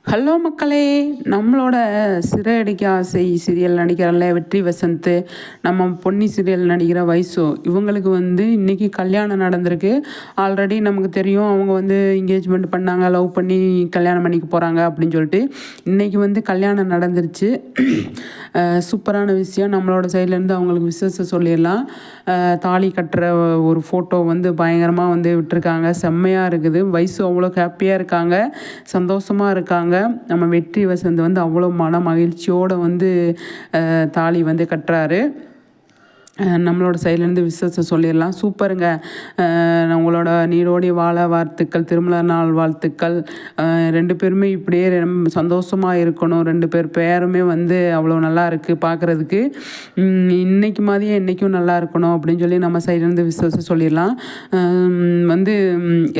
Hello மக்களே! நம்மளோட சிறையடிக்க ஆசை சீரியல் நடிக்கிறார்ல வெற்றி வசந்த், நம்ம பொன்னி சீரியல் நடிக்கிற வைசு, இவங்களுக்கு வந்து இன்னைக்கு கல்யாணம் நடந்திருக்கு. ஆல்ரெடி நமக்கு தெரியும் அவங்க வந்து என்கேஜ்மெண்ட் பண்ணாங்க, லவ் பண்ணி கல்யாணம் பண்ணிக்க போகிறாங்க அப்படின்னு சொல்லிட்டு. இன்னைக்கு வந்து கல்யாணம் நடந்துருச்சு. சூப்பரான விஷயம். நம்மளோட சைட்லேருந்து அவங்களுக்கு விசேஷம் சொல்லிடலாம். தாலி கட்டுற ஒரு ஃபோட்டோ வந்து பயங்கரமாக வந்து விட்டுருக்காங்க. செம்மையாக இருக்குது. வைசு அவ்வளோ ஹாப்பியாக இருக்காங்க, சந்தோஷமாக இருக்காங்க. நம்ம வெற்றி வசந்த் வந்து அவ்வளோ மன மகிழ்ச்சியோடு வந்து தாலி வந்து கட்டுறாரு. நம்மளோட சைட்லேருந்து விசேஷம் சொல்லிடலாம். சூப்பருங்க. உங்களோட நீரோடி வாழ வாழ்த்துக்கள், திருமண நாள் வாழ்த்துக்கள். 2 பேருமே இப்படியே ரொம்ப சந்தோஷமாக இருக்கணும். 2 பேர் பேருமே வந்து அவ்வளோ நல்லா இருக்குது பார்க்குறதுக்கு. இன்னைக்கு மாதிரியே இன்றைக்கும் நல்லா இருக்கணும் அப்படின்னு சொல்லி நம்ம சைட்லேருந்து விசேஷம் சொல்லிடலாம். வந்து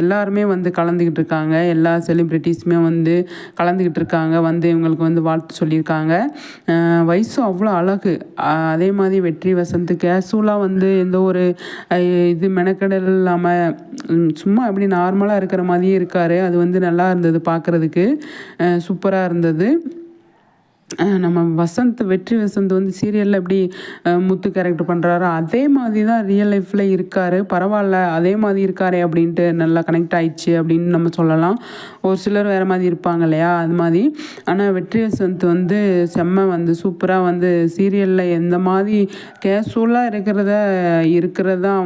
எல்லாருமே வந்து கலந்துக்கிட்டு இருக்காங்க. எல்லா செலிப்ரிட்டிஸுமே வந்து கலந்துக்கிட்டு இருக்காங்க. வந்து இவங்களுக்கு வந்து வாழ்த்து சொல்லியிருக்காங்க. வைசு அவ்வளோ அழகு. அதே மாதிரி வெற்றி வசந்த் கேஷுவலாக வந்து எந்த ஒரு இது மெனக்கெடல் இல்லாமல் சும்மா அப்படி நார்மலாக இருக்கிற மாதிரியே இருக்கார். அது வந்து நல்லா இருந்தது பார்க்குறதுக்கு. சூப்பராக இருந்தது. நம்ம வெற்றி வசந்த் வந்து சீரியலில் எப்படி முத்து கேரக்டர் பண்ணுறாரோ அதே மாதிரி தான் ரியல் லைஃப்பில் இருக்கார். பரவாயில்ல, அதே மாதிரி இருக்காரே அப்படின்ட்டு நல்லா கனெக்ட் ஆயிடுச்சு அப்படின்னு நம்ம சொல்லலாம். ஒரு சிலர் வேறு மாதிரி இருப்பாங்க இல்லையா, அது மாதிரி. ஆனால் வெற்றி வசந்த் வந்து செம்ம வந்து சூப்பராக வந்து சீரியலில் எந்த மாதிரி கேஷுவலாக இருக்கிறது தான்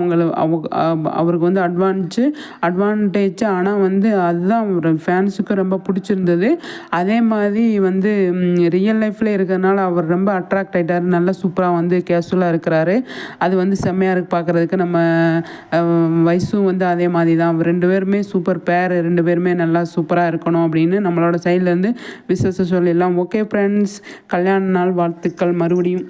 அவருக்கு வந்து அட்வான்டேஜ். ஆனால் வந்து அதுதான் ஒரு ஃபேன்ஸுக்கு ரொம்ப பிடிச்சிருந்தது. அதே மாதிரி வந்து ரியல் லைஃப்பில் இருக்கிறதுனால அவர் ரொம்ப அட்ராக்ட் ஆகிட்டார். நல்லா சூப்பராக வந்து கேஷுவலாக இருக்கிறாரு. அது வந்து செம்மையாக இருக்குது பார்க்குறதுக்கு. நம்ம வைசும் வந்து அதே மாதிரி தான். 2 பேருமே சூப்பர் பேர். 2 பேருமே நல்லா சூப்பராக இருக்கணும் அப்படின்னு நம்மளோட சைட்லேருந்து விசேஷம் சொல்லிடலாம். ஓகே ஃப்ரெண்ட்ஸ், கல்யாண நாள் வாழ்த்துக்கள் மறுபடியும்.